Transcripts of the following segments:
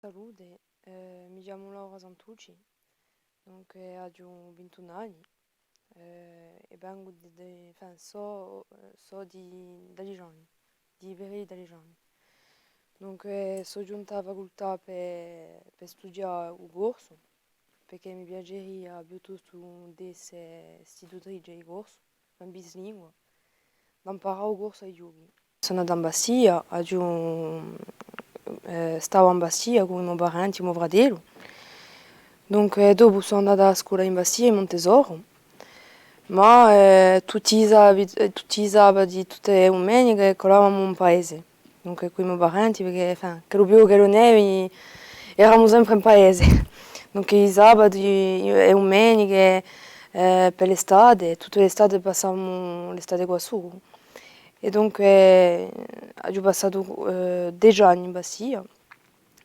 Salute, mi chiamo Laura Santucci, ho 21 anni e vengo da Ligioni, di Ivrea da Ligioni. Sono giunta alla facoltà per studiare il corso, perché mi piacerebbe piuttosto essere istitutrice di corso, in bislingua, da imparare il corso ai giochi. Sono andata in Bastia, stavo in Bastia con i miei parenti e mio fratello. Dopo sono andata a scuola in Bastia, in Montesoro, ma tutti i sabati, tutte le domeniche, colavamo in paese. Dunque, con i miei parenti, perché che lo più che lo neve, eravamo sempre in paese. Dunque, i sabati e le domeniche, per l'estate, tutte le estate passavamo l'estate qua su. E dunque, ho passato 10 anni in Bastia.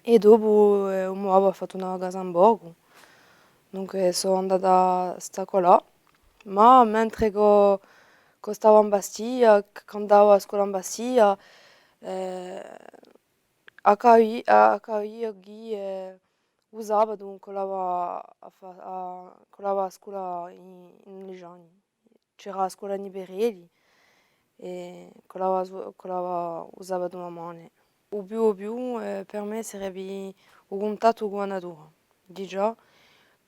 E dopo un uomo ha fatto una casa in Borgo, dunque sono andata a sta là, ma mentre che stavo in Bastia, che andavo a scuola in Bastia, il sabato colavo a scuola in Ligiani, c'era la scuola in Iberelli e colavo il sabato mamma. O più per me sarebbe il contatto con la natura, di già,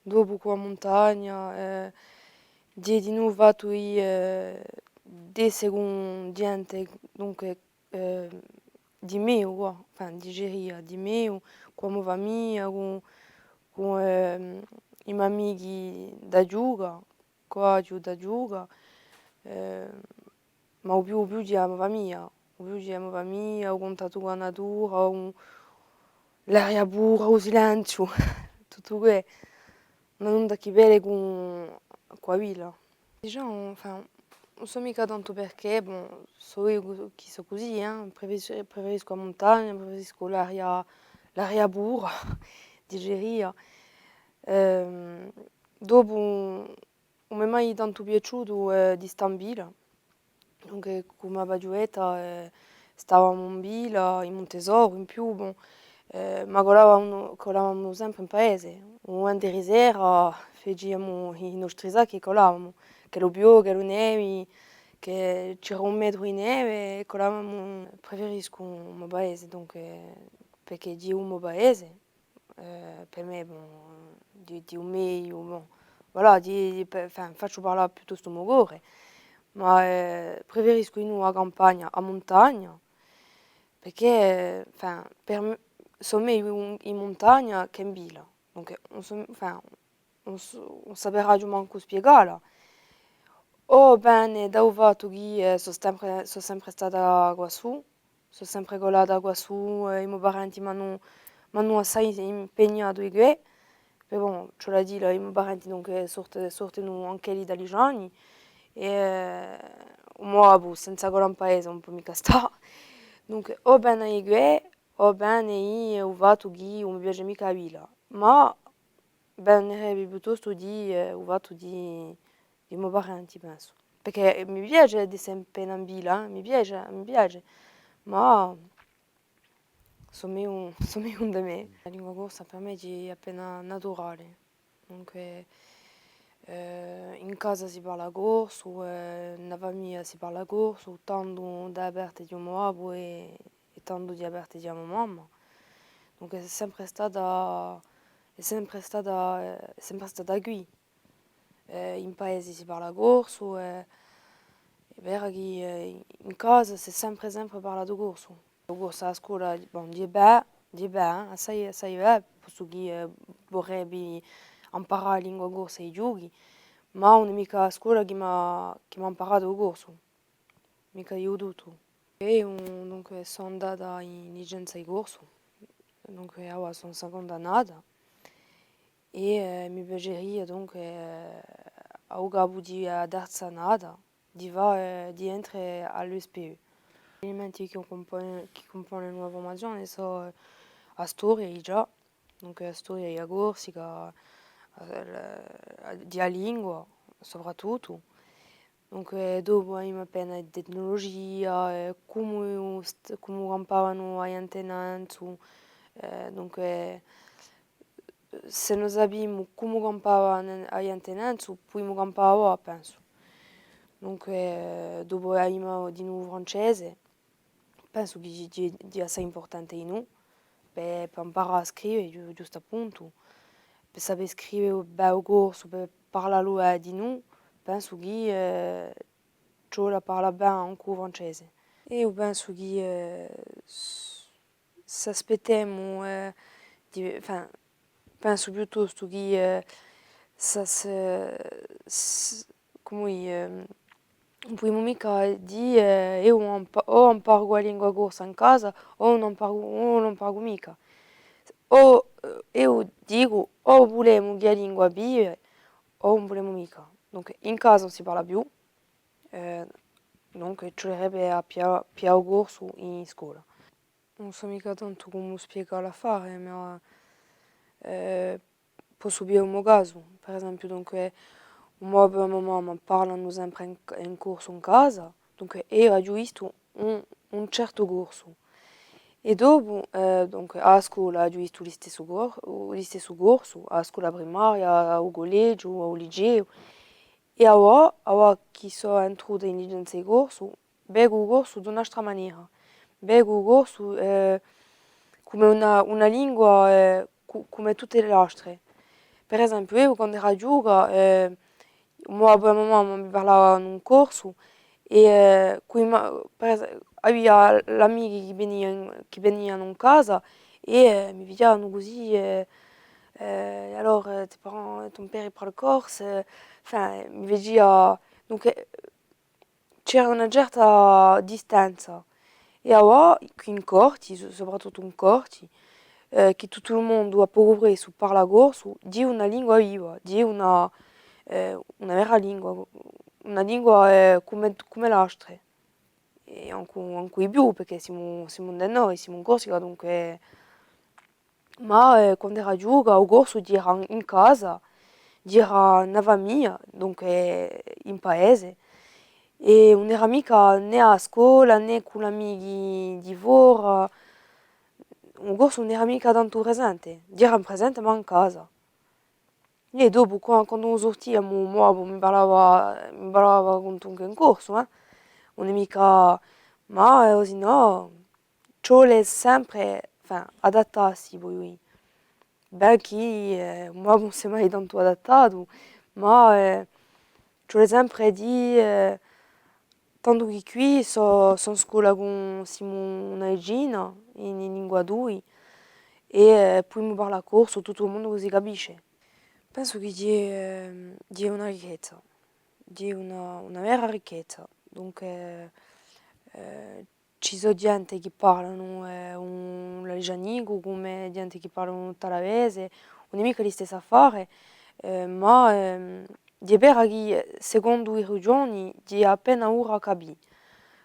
dopo con la montagna, di nuovo desse con gente, dunque, di me, di geria, di me, con la mia famiglia, con i miei amici da giuga, qua giù da giuga, eh, ma o più di la mia famiglia. Viviamo famiglia, ho contatto con la natura, l'aria pura, il silenzio, tutto questo. Non onda che bene con qua villa. Diciamo, non so mica tanto perché, so io che so così, preferisco la montagna, preferisco l'aria pura, digeria. Dopo, non mi è mai tanto piaciuto di stare in villa. Dunque, come Bagiueta stavamo in villa, in Montesoro, in più, ma colavamo sempre in paese. Un di sera facevamo i nostri sacchi e colavamo, che lo più, che lo neve, che c'era 1 metro di neve e colavamo. Preferisco il mio paese, dunque, perché di un mio paese, per me, di un meglio, voilà, faccio parlare piuttosto il mio cuore. Ma preferisco in una campagna a montagna perché per me, sono meglio in montagna che in villa. Dunque, non saprei manco spiegarla. Oh bene, da ho fatto che sono sempre stata qua su, sono sempre colata qua su, i miei parenti mi hanno assai impegnato in che, però ce l'ha dit, i miei parenti sortono anche lì da Ligiani. E mo senza quella in paese un po' mica sta. Dunque, o bene io, o bene io ho fatto che non mi piace mica la villa, ma bene piuttosto ho fatto di miei parenti, penso. Perché mi piace di sempre in villa, mi piace, ma sono meglio da me. La lingua corsa per me è appena naturale. Dunque, in casa si parla corso, nella famiglia si parla corso, tanto da parte di mio babbo e tanto da parte di mia mamma. Dunque è sempre stata qui. In paese si parla corso, è vero che in casa si è sempre parlato corso. Il corso a scuola, di bene, assai bene, posto che vorrebbe imparare la lingua corsa ai giochi. Ma non è mica a scuola che mi ha imparato il corso, mica io tutto. E dunque sono andata in licenza di corso, dunque ora sono seconda annata e mi piacerebbe dunque a capo di terza annata di entrare all'USPU. Gli elementi che compongono la formazione sono la storia già, dunque la storia della Corsica, di lingua soprattutto. Dunque dopo abbiamo appena tecnologia, come campavano gli antenati, Dunque, se noi sappiamo come campava agli antenati, poi campava, penso. Dunque, dopo abbiamo di nuovo francese, penso che è assai importante in noi, per imparare a scrivere, giusto appunto, per sapere scrivere bel corso, per parlare di noi, penso che ciò la parla bene anche il francese. E io penso che se aspettiamo, enfin, penso piuttosto che come non possiamo mica dire io o imparo la lingua corsa in casa o non imparo mica. O io dico o vogliamo che la lingua vive o non vogliamo mica. Dunque in casa non si parla più, dunque ci vorrebbe a più corso in scuola. Non so mica tanto come spiegare a fare, ma posso dire un caso. Per esempio, dunque, un mio e mia mamma parlano sempre in corso in casa, dunque io ho visto un certo corso. E dopo, dunque, a scuola ho visto lo stesso corso, a scuola primaria, al collegio, al liceo. E ora che sono entrata in licenza di corso, vedo il corso di un'altra maniera. Vedo il corso come una lingua come tutte le altre. Per esempio, io quando ero giovane, mia mamma mi parlava in un corso e aveva le amiche che venivano in casa e mi vedevano così. Alors, ton père il prend le corso, enfin, mi vedeva. Dunque, c'era una certa distanza. E ora, qui in corti, soprattutto in corti, che tutto il mondo ha progresso parla corso, di una lingua viva, di una vera lingua, una lingua come l'altra. E anche i più, perché siamo da noi, siamo in Corsica, dunque. Ma quando era giovane, il corso era in casa, era una famiglia, dunque in paese. E non era mica né a scuola né con gli amici di fuori. Un corso non era mica tanto presente, era presente ma in casa. E dopo quando sortiamo, mi parlava comunque in corso, non è mica. Ma così no, ci vuole sempre, enfin, adattarsi poi. Beh, non si è mai tanto adattato, ma ci vuole sempre dire. Tanto che qui sono a scuola con una regina in lingua 2 e poi mi parla corso, tutto il mondo si capisce. Penso che dia una ricchezza, dia una vera ricchezza. Dunque ci sono gente che parlano un lagianico come gente che parlano un talavese, non è mica la stessa affare, ma è vero che secondo le regioni è appena ora capì,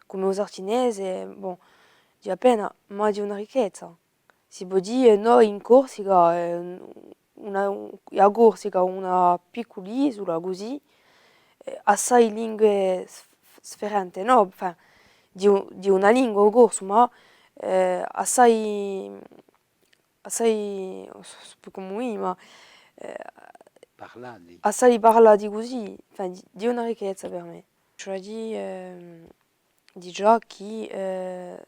come lo sarcinese, bon, è appena, ma è una ricchezza. Si può dire noi in Corsica, a Corsica una piccola isola così, assai lingue differenti, no? Enfin, di una lingua corso, ma assai, non so più come, ma Parlati. assai parlati così, enfin, di una ricchezza per me. Cioè di già che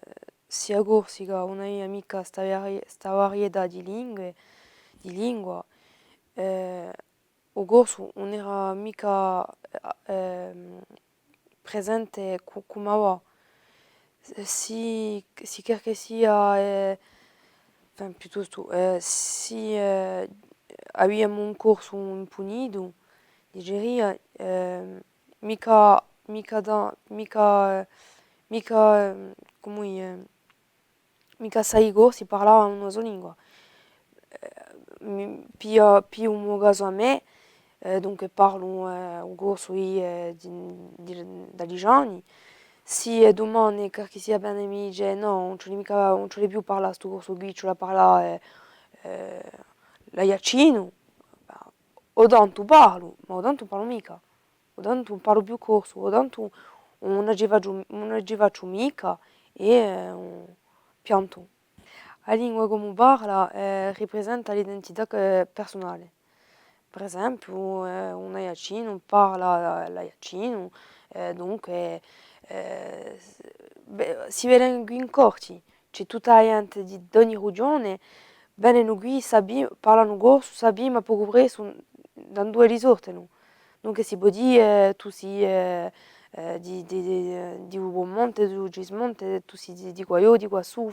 sia Corsica una mica sta varietà di lingua, o corso non era mica presente come ora. Si quer che sia, enfin, piuttosto, si abbiamo un corso in Punido, Nigeria, come mica sai corsi parlava una sola lingua. Più un caso a me, dunque parlo un corso dagli anni. Si domani che sia bene mi dice no, non ce l'ho più parlare sto corso qui, ce la parla la Iacino, o tanto parlo, ma o tanto parlo mica, o tanto non parlo più corso, o tanto non ci faccio mica e pianto. La lingua come parla rappresenta l'identità personale. Per esempio, un aiacino parla l'aiacino, dunque si vede qui in corti, c'è tutta la gente di ogni regione, vengono qui, parlano corso, sappiamo poco presso, da due risorte. Dunque si può dire, tu si di Uomonte, di Gismonte, tu si di qua io, di qua su,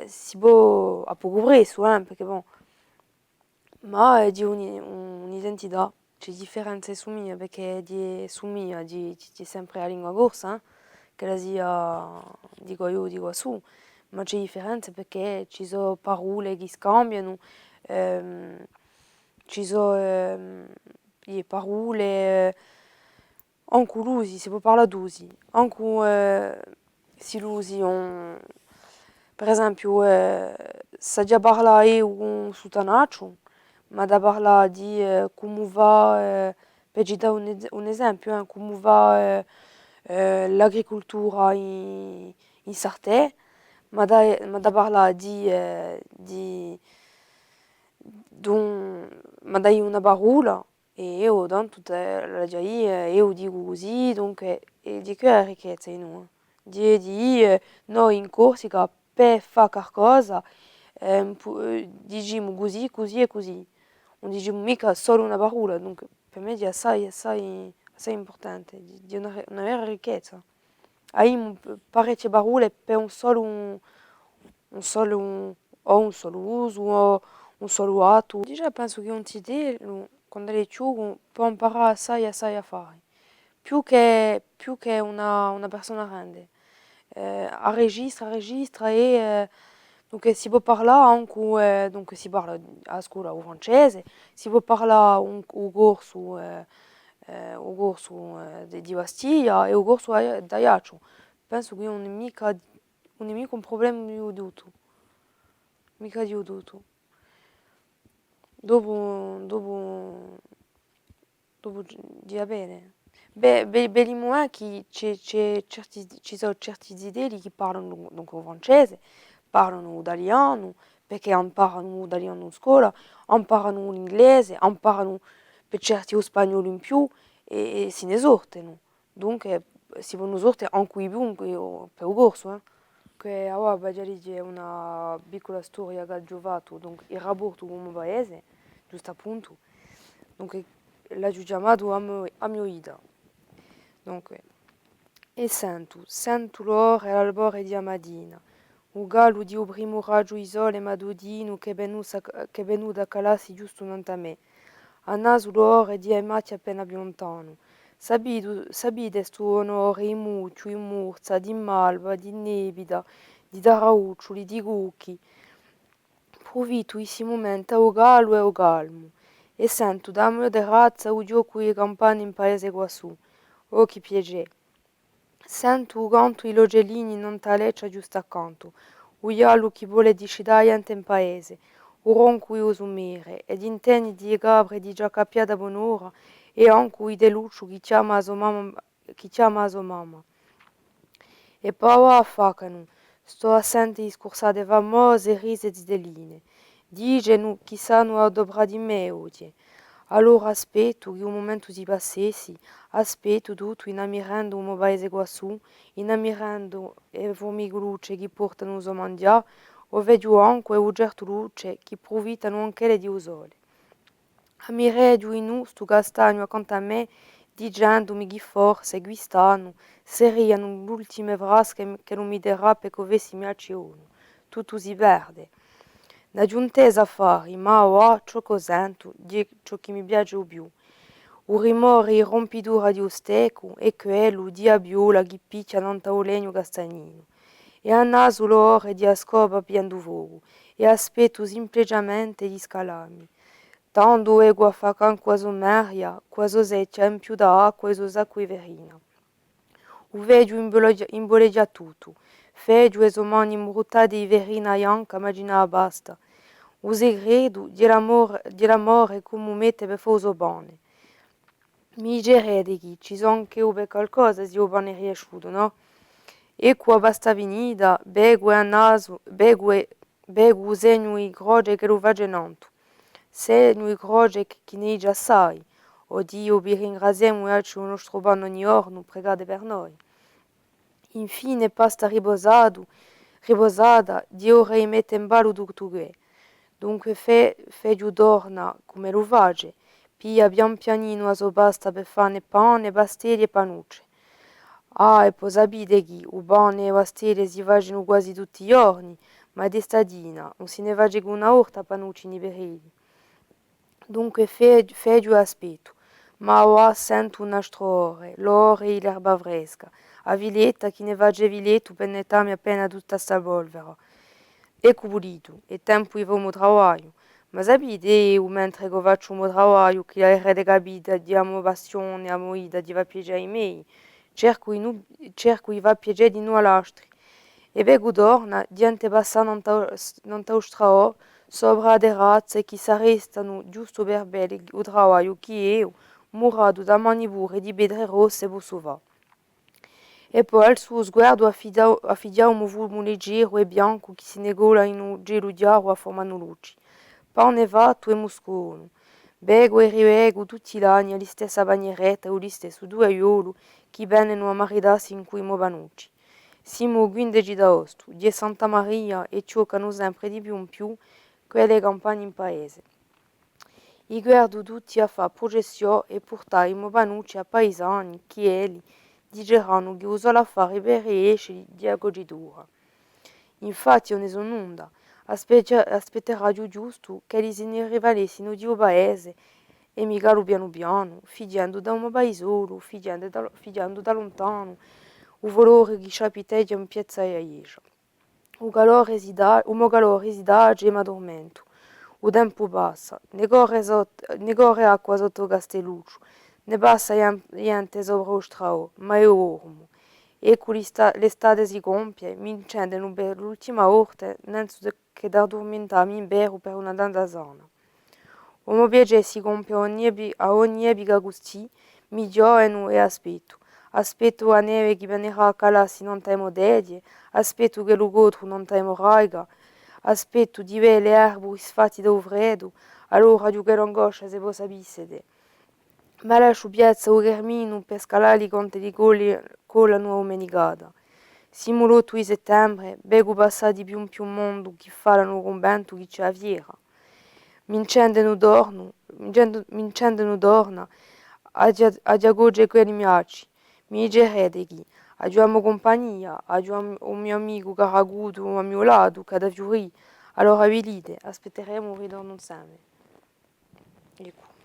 si può a poco presso, perché bon, ma è di un'identità, c'è differenze su mia, perché su mia c'è sempre la lingua corsa, che la sia di qua io, di qua su, ma c'è differenze perché ci sono parole che scambiano, ci sono le parole, anche l'usi, si può parlare d'usi, anche si l'usi, per esempio, se già parla io con Sutanaccio, ma da parlare di come va, per ci dare un esempio, come va l'agricoltura in Sartè, ma da parlare ma dai una parola e io dan tutta la giai io dico così, dunque e di che è la ricchezza in noi. Noi in Corsica per fare qualcosa diciamo così, così e così. Non diciamo mica solo una parola, dunque per me è assai importante, di una vera ricchezza. Hai parecchie parole per un solo uso o un solo atto. Già penso che un CD, quando è giù, può imparare assai a fare. Più che una persona grande. Registra e dunque si può parlare anche, dunque si parla a scuola o francese, si può parlare un corso, di Bastiglia e un corso d'Ajaccio. Penso che non è mica un problema di udito. Mica di udito. Dopo dia bene. Belimo è che ci sono certi zideli che parlano dunque francese, parlano italiano, perché imparano l'italiano in scuola, imparano l'inglese, imparano per certi lo spagnolo in più e si ne sortono. Dunque si possono sortere anche di più per il corso. Che ora già è una piccola storia che ho giovato, dunque il rapporto con il mio paese, giusto appunto. Dunque l'ho chiamato a mio ida. Dunque, e sento l'ora e l'albore di Amadina. O gallo di un primo raggio isole madudino che è venuto a calarsi giusto davanti a me. A naso l'ora di amati appena più lontano. Sabide sto onore in muccio, in murza, di malva, di nebida, di darauccioli, di gucchi. Provito isi momento o gallo e o galmo. E sento da me de razza o gioco i campani in paese quassù. Oh, che piacere! Sento o canto i logellini non taleccia giusto accanto, o iallo che vuole dicidere in paese, o ronco io sumire, ed inteni di gabre di già capiata buon'ora, e anche i deluccio che chiama a sua mamma. E poi a facano, sto a sentire scursate famose rise di deline. Dicono che sanno adobra di me oggi. Allora aspetto che un momento si passessi, aspetto tutto inammirando un paese quassù, inammirando le formigolucce che portano a mangiare, o vedo anche un certo luce che approfittano anche le di usole. Ammireggio in nu sto castagno accanto a me, dicendomi che forse quest'anno saranno le ultime frasche che non mi darà per che avessi mi acciono. Tutto si perde. La giuntesa a fare, ma ora ciò che sento, di ciò che mi piace di più. Un rumore di rompidura di osteco e quello di abiola che picchia davanti al legno castagnino. E a naso l'ore di scopa pieno di fuoco e aspetto semplicemente di scalarmi. Tanto ego a facan quasi meria, quasi secchia in più d'acqua e sacque verina. O veggio imboleggia tutto. Feggio e mani imbruttati di verina bianca, immagina basta. O segredo dell'amore come mette per foso bene. Mi gerede che ci sono anche per qualcosa se io bene riesciuto, no? E qua basta venida, begue a naso, begue Begu se nui groge che lo vagenantu. Se nui groge che ne già sai. O Dio vi ringraziamo e ci nostro banno ogni orno, pregate per noi. Infine pasta riposada, Dio reimette in ballo tutto. Dunque fe giudorna come lo vage, pia pian pianino a so basta per fare pane, pastelli e panucce. Ah, e poi sapete che il pane e pastelli si facciano quasi tutti i giorni, ma d'estadina non si ne face con una orta panucci nei perigli. Dunque fedio aspetto, ma ora sento un altro ore, l'ore e l'erba fresca, a viletta che ne face viletto per nettarmi appena tutta sta polvere. Ecco pulito, è tempo di fare il mio lavoro. Ma sapete, mentre che faccio il mio lavoro, che avete capito, diamo passione, amore, di va piacere a me, cerco di va piacere di noi all'altri. E vengo torna, diante passare non strao, sopra le razze che si restano giusto per bene il lavoro che io, murato da mani pure di pedre rosse posso fare. E poi al suo sguardo affidiamo un fulmo leggero e bianco che si negola in un gelo di acqua formando luci. Pau nevato e muscone. Bego e riego tutti gli anni alla stessa bagneretta o allo stesso duaiolo che vennero a maridarsi in quei movanucci. Siamo 15 d'agosto, di Santa Maria e giocano sempre di più in più quelle campagne in paese. I guardo tutti a fare processione e portare i movanucci a paesani che elli diceranno che usò l'affare per riesci di accogitura. Infatti non ne sono nuda, aspetterà giusto che li se ne rivalessino di un paese e mica lo piano piano, figliando da un paesolo, figliando da lontano, o valore che ciapiteggia in piazza e aiescia. O mo calore si dà e mi addormento. O tempo passa, ne corre acqua sotto Castelluccio, ne passa niente sopra lo strao, ma io ormo. Ecco l'estate si compie, mi incendono per l'ultima volta, senza che da addormentarmi in vero per una dandasana. O mio piacere si compie a ogni epica così, mi giovano e aspetto. Aspetto la neve che verrà a calarsi non temo dedie, aspetto che lo gotro non temo raiga, aspetto di vedere le erbe sfatti da freddo, allora giocare angoscia se voi sapeste. Ma lascio piazza o germino per scalare i conti di cola nuova menicata. Siamo l'8 di settembre, bego passati più in più mondo che fanno un convento che c'è a fiera. Mi incendono dorna, a diagogge quelli miaci. Mi digerete che, aggiungiamo compagnia, aggiungiamo un mio amico che ha avuto a mio lato, che ha da fiorì, allora vi dite, aspetteremo un ritorno insieme. Ecco.